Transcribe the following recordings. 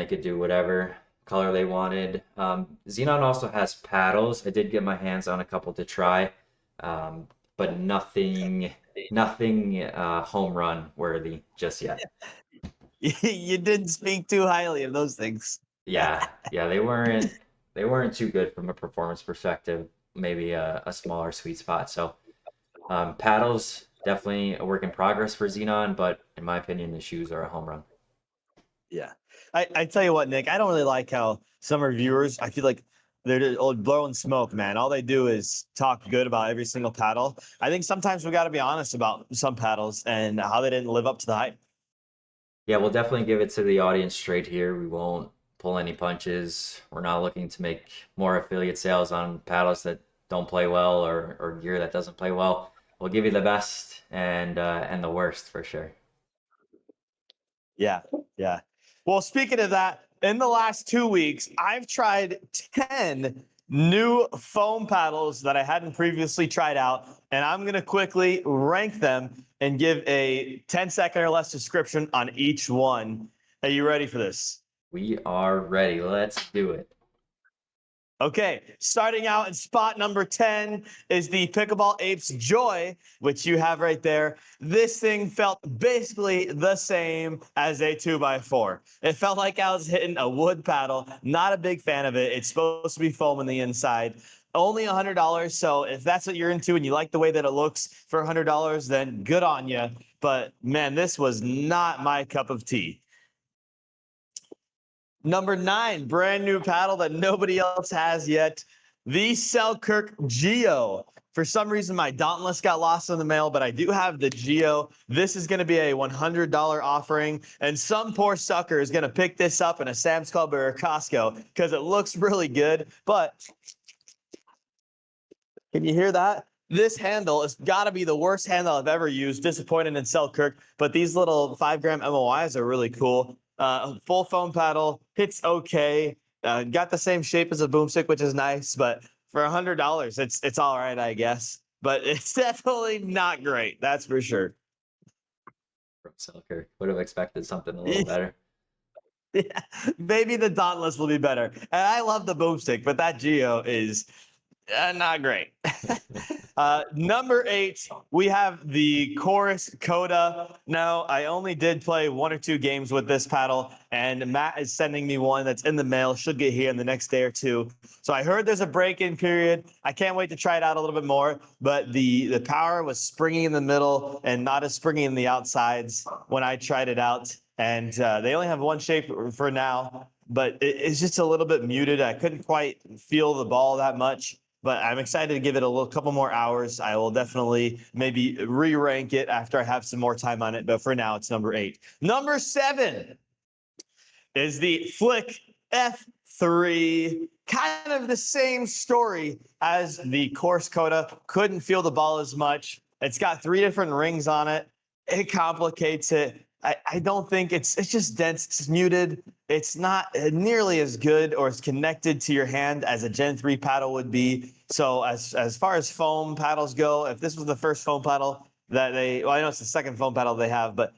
They could do whatever color they wanted. Xenon also has paddles. I did get my hands on a couple to try, um, but nothing home run worthy just yet. You didn't speak too highly of those things. Yeah, they weren't too good from a performance perspective. Maybe a smaller sweet spot. So paddles definitely a work in progress for Xenon, but in my opinion, the shoes are a home run. Yeah. I tell you what, Nick, I don't really like how some reviewers, I feel like they're just blowing smoke, man. All they do is talk good about every single paddle. I think sometimes we got to be honest about some paddles and how they didn't live up to the hype. Yeah, we'll definitely give it to the audience straight here. We won't pull any punches. We're not looking to make more affiliate sales on paddles that don't play well or gear that doesn't play well. We'll give you the best and the worst for sure. Yeah. Yeah. Well, speaking of that, in the last 2 weeks, I've tried 10 new foam paddles that I hadn't previously tried out, and I'm going to quickly rank them and give a 10-second or less description on each one. Are you ready for this? We are ready. Let's do it. Okay, starting out in spot number 10 is the Pickleball Apes Joy, which you have right there. This thing felt basically the same as a 2x4. It felt like I was hitting a wood paddle. Not a big fan of it. It's supposed to be foam on the inside. Only $100. So if that's what you're into and you like the way that it looks for $100, then good on you. But man, this was not my cup of tea. Number 9, brand new paddle that nobody else has yet. The Selkirk Geo. For some reason, my Dauntless got lost in the mail, but I do have the Geo. This is going to be a $100 offering, and some poor sucker is going to pick this up in a Sam's Club or a Costco because it looks really good. But can you hear that? This handle has got to be the worst handle I've ever used. Disappointed in Selkirk, but these little 5-gram MOIs are really cool. Full foam paddle, hits okay. Got the same shape as a boomstick, which is nice, but for $100, it's all right, I guess. But it's definitely not great. That's for sure. From Selkirk. Would have expected something a little better. Yeah, maybe the Dauntless will be better. And I love the boomstick, but that Geo is not great. Number 8, we have the Chorus Coda. Now, I only did play 1 or 2 games with this paddle, and Matt is sending me one that's in the mail. Should get here in the next day or two. So I heard there's a break-in period. I can't wait to try it out a little bit more. But the power was springy in the middle and not as springy in the outsides when I tried it out. And they only have one shape for now, but it's just a little bit muted. I couldn't quite feel the ball that much. But I'm excited to give it a little couple more hours. I will definitely maybe re-rank it after I have some more time on it. But for now, it's number 8. Number 7 is the Flik F3. Kind of the same story as the Course Coda. Couldn't feel the ball as much. It's got 3 different rings on it. It complicates it. I don't think it's just dense. It's muted. It's not nearly as good or as connected to your hand as a Gen 3 paddle would be. So as far as foam paddles go, if this was the first foam paddle that well, I know it's the second foam paddle they have, but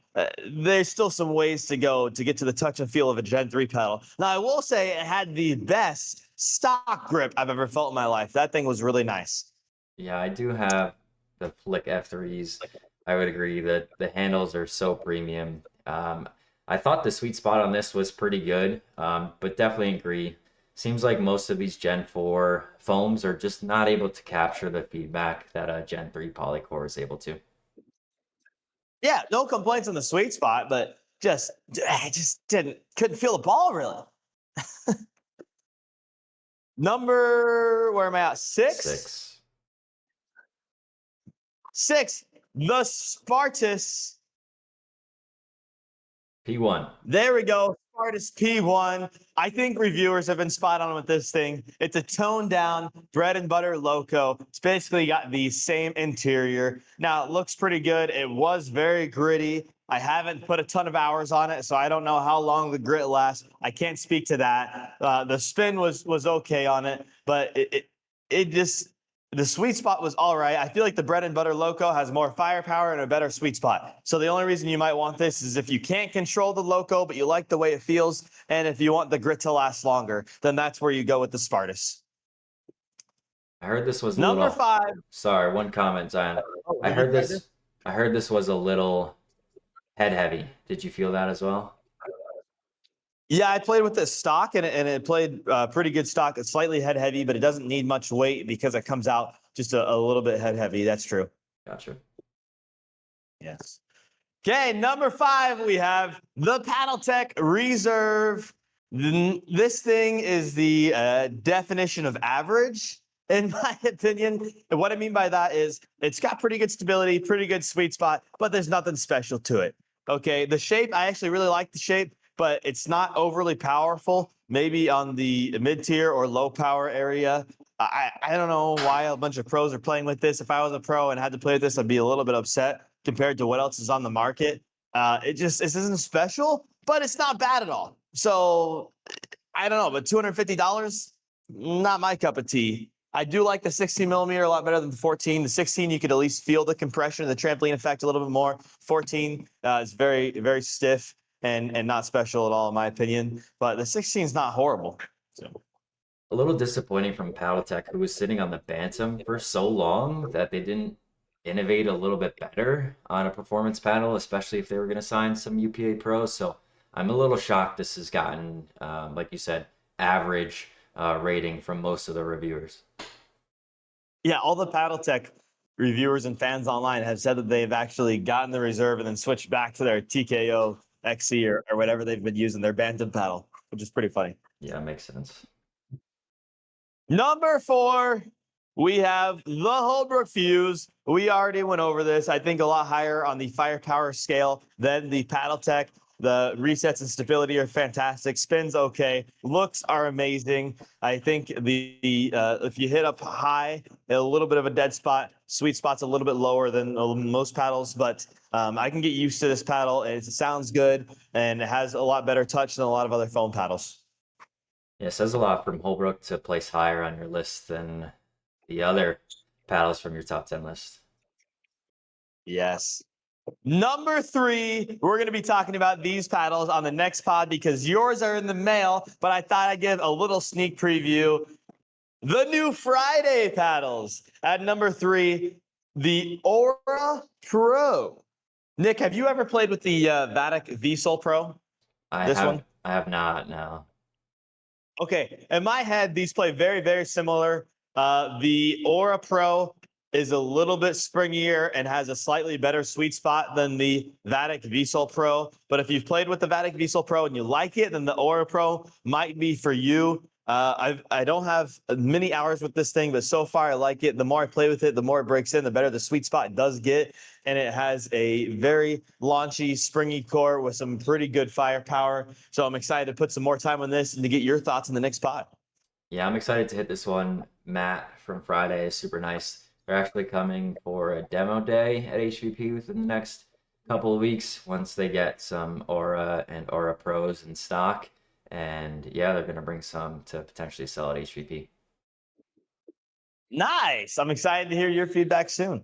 there's still some ways to go to get to the touch and feel of a Gen 3 paddle. Now, I will say it had the best stock grip I've ever felt in my life. That thing was really nice. Yeah, I do have the Flik F3s. I would agree that the handles are so premium. I thought the sweet spot on this was pretty good, but definitely agree. Seems like most of these Gen 4 foams are just not able to capture the feedback that a Gen 3 Polycore is able to. Yeah, no complaints on the sweet spot, but I just couldn't feel the ball really. Where am I at? 6? 6. 6, the Spartis. P1. There we go. Spartis P1. I think reviewers have been spot on with this thing. It's a toned down bread and butter loco. It's basically got the same interior. Now, it looks pretty good. It was very gritty. I haven't put a ton of hours on it, so I don't know how long the grit lasts. I can't speak to that. The spin was okay on it, but it just The sweet spot was all right. I feel like the bread and butter loco has more firepower and a better sweet spot. So the only reason you might want this is if you can't control the loco, but you like the way it feels, and if you want the grit to last longer, then that's where you go with the Spartis. I heard this was a Number little. 5. Sorry, one comment, Zion. Oh, I have you heard tried this? this. I heard this was a little head heavy. Did you feel that as well? Yeah, I played with this stock, and it played pretty good stock. It's slightly head heavy, but it doesn't need much weight because it comes out just a little bit head heavy. That's true. Gotcha. Yes. Okay, number 5, we have the Paddletech Reserve. This thing is the definition of average, in my opinion. And what I mean by that is it's got pretty good stability, pretty good sweet spot, but there's nothing special to it. Okay, the shape, I actually really like the shape, but it's not overly powerful. Maybe on the mid-tier or low power area. I don't know why a bunch of pros are playing with this. If I was a pro and had to play with this, I'd be a little bit upset compared to what else is on the market. It isn't special, but it's not bad at all. So I don't know, but $250, not my cup of tea. I do like the 16 millimeter a lot better than the 14. The 16, you could at least feel the compression, the trampoline effect a little bit more. 14 is very, very stiff and not special at all, in my opinion. But the 16 is not horrible. So. A little disappointing from Paddletech, who was sitting on the Bantam for so long that they didn't innovate a little bit better on a performance paddle, especially if they were going to sign some UPA pros. So I'm a little shocked this has gotten, like you said, average rating from most of the reviewers. Yeah, all the Paddletech reviewers and fans online have said that they've actually gotten the reserve and then switched back to their TKO XC or whatever they've been using, their Bantam paddle, which is pretty funny. Yeah, makes sense. Number 4, we have the Holbrook Fuse. We already went over this. I think a lot higher on the firepower scale than the Paddletech. The resets and stability are fantastic. Spins okay. Looks are amazing. I think the if you hit up high, a little bit of a dead spot. Sweet spot's a little bit lower than most paddles, but I can get used to this paddle. It sounds good, and it has a lot better touch than a lot of other foam paddles. Yeah, it says a lot from Holbrook to place higher on your list than the other paddles from your top 10 list. Yes. Number 3, we're going to be talking about these paddles on the next pod because yours are in the mail, but I thought I'd give a little sneak preview. The new Friday paddles. At number 3, the Aura Pro. Nick, have you ever played with the Vatic VSOL Pro? This one? I have not, no. Okay, in my head, these play very, very similar. The Aura Pro is a little bit springier and has a slightly better sweet spot than the Vatic VSOL Pro. But if you've played with the Vatic VSOL Pro and you like it, then the Aura Pro might be for you. I don't have many hours with this thing, but so far I like it. The more I play with it, the more it breaks in, the better the sweet spot it does get. And it has a very launchy, springy core with some pretty good firepower. So I'm excited to put some more time on this and to get your thoughts in the next pod. Yeah, I'm excited to hit this one. Matt from Friday is super nice. They're actually coming for a demo day at HVP within the next couple of weeks once they get some Aura and Aura Pros in stock. And yeah, they're going to bring some to potentially sell at HVP. Nice. I'm excited to hear your feedback soon.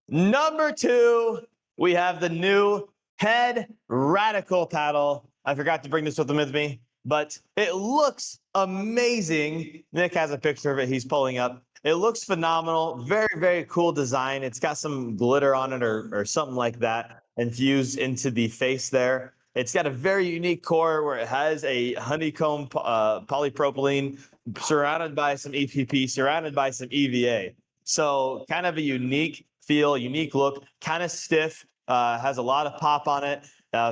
Number 2, we have the new Head Radical paddle. I forgot to bring this with me, but it looks amazing. Nick has a picture of it he's pulling up. It looks phenomenal. Very, very cool design. It's got some glitter on it or something like that infused into the face there. It's got a very unique core where it has a honeycomb polypropylene surrounded by some EPP, surrounded by some EVA. So kind of a unique feel, unique look, kind of stiff, has a lot of pop on it.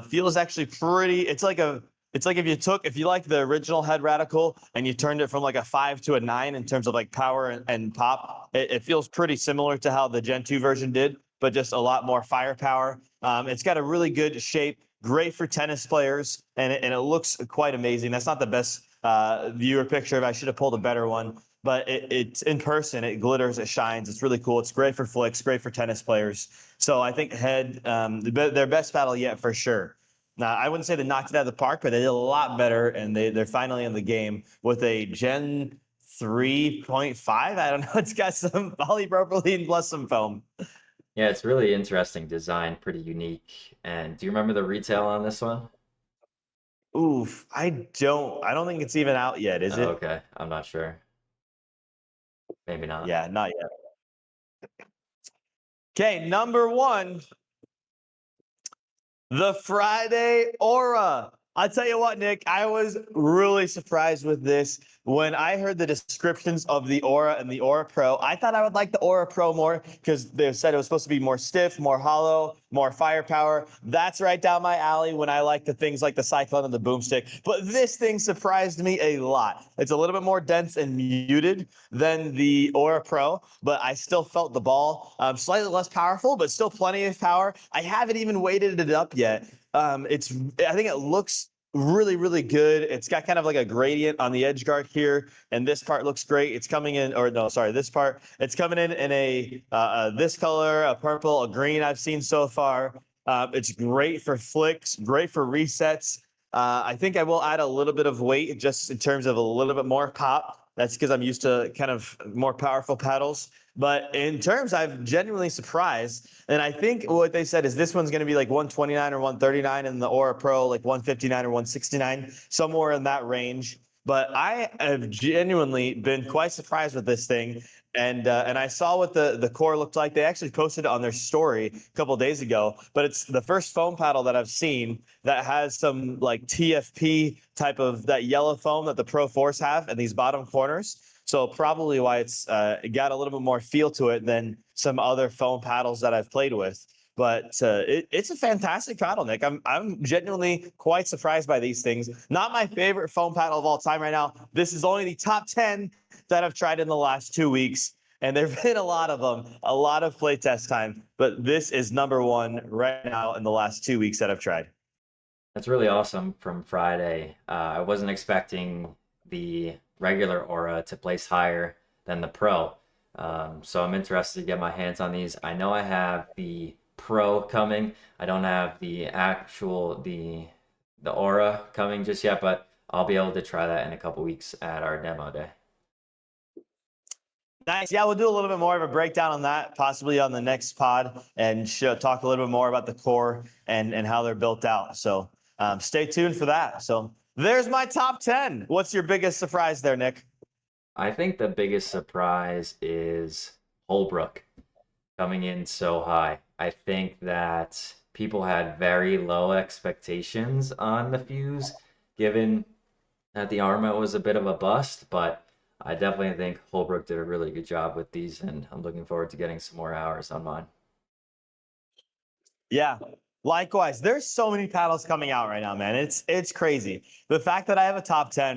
Feels actually pretty. It's like if you like the original Head Radical and you turned it from like a 5 to a 9 in terms of like power and pop, it feels pretty similar to how the Gen 2 version did, but just a lot more firepower. It's got a really good shape, great for tennis players, and it looks quite amazing. That's not the best viewer picture. I should have pulled a better one, but it's in person. It glitters, it shines. It's really cool. It's great for flicks, great for tennis players. So I think Head, their best paddle yet for sure. Now, I wouldn't say they knocked it out of the park, but they did a lot better, and they're finally in the game with a Gen 3.5. I don't know. It's got some polypropylene plus some foam. Yeah, it's really interesting design, pretty unique. And do you remember the retail on this one? Oof, I don't think it's even out yet, is Oh, it? okay, I'm not sure. Maybe not. Yeah, not yet. Okay, number one, the Friday Aura. I'll tell you what, Nick, I was really surprised with this. When I heard the descriptions of the Aura and the Aura Pro, I thought I would like the Aura Pro more because they said it was supposed to be more stiff, more hollow, more firepower. That's right down my alley when I like the things like the Cyclone and the Boomstick. But this thing surprised me a lot. It's a little bit more dense and muted than the Aura Pro, but I still felt the ball slightly less powerful, but still plenty of power. I haven't even weighted it up yet. I think it looks really, really good. It's got kind of like a gradient on the edge guard here, and this part looks great. It's coming in, or no, sorry, this part. It's coming in a this color, a purple, a green. I've seen so far. It's great for flicks, great for resets. I think I will add a little bit of weight just in terms of a little bit more pop. That's because I'm used to kind of more powerful paddles. But in terms, I've genuinely surprised. And I think what they said is this one's going to be like 129 or 139, and the Aura Pro like 159 or 169, somewhere in that range. But I have genuinely been quite surprised with this thing. And I saw what the core looked like. They actually posted it on their story a couple of days ago. But it's the first foam paddle that I've seen that has some like TFP type of that yellow foam that the Pro Force have in these bottom corners. So probably why it's got a little bit more feel to it than some other foam paddles that I've played with. But it's a fantastic paddle, Nick. I'm genuinely quite surprised by these things. Not my favorite foam paddle of all time right now. This is only the top 10 that I've tried in the last 2 weeks. And there've been a lot of them, a lot of playtest time. But this is number one right now in the last 2 weeks that I've tried. That's really awesome from Friday. I wasn't expecting the regular Aura to place higher than the Pro. So I'm interested to get my hands on these. I know I have the Pro coming. I don't have the Aura coming just yet, but I'll be able to try that in a couple weeks at our demo day. Nice. Yeah, we'll do a little bit more of a breakdown on that, possibly on the next pod, and talk a little bit more about the core and how they're built out. So stay tuned for that. So there's my top 10. What's your biggest surprise there, Nick? I think the biggest surprise is Holbrook coming in so high. I think that people had very low expectations on the fuse, given that the Arma was a bit of a bust, but I definitely think Holbrook did a really good job with these, and I'm looking forward to getting some more hours on mine. Yeah. Likewise, there's so many paddles coming out right now, man. It's crazy. The fact that I have a top 10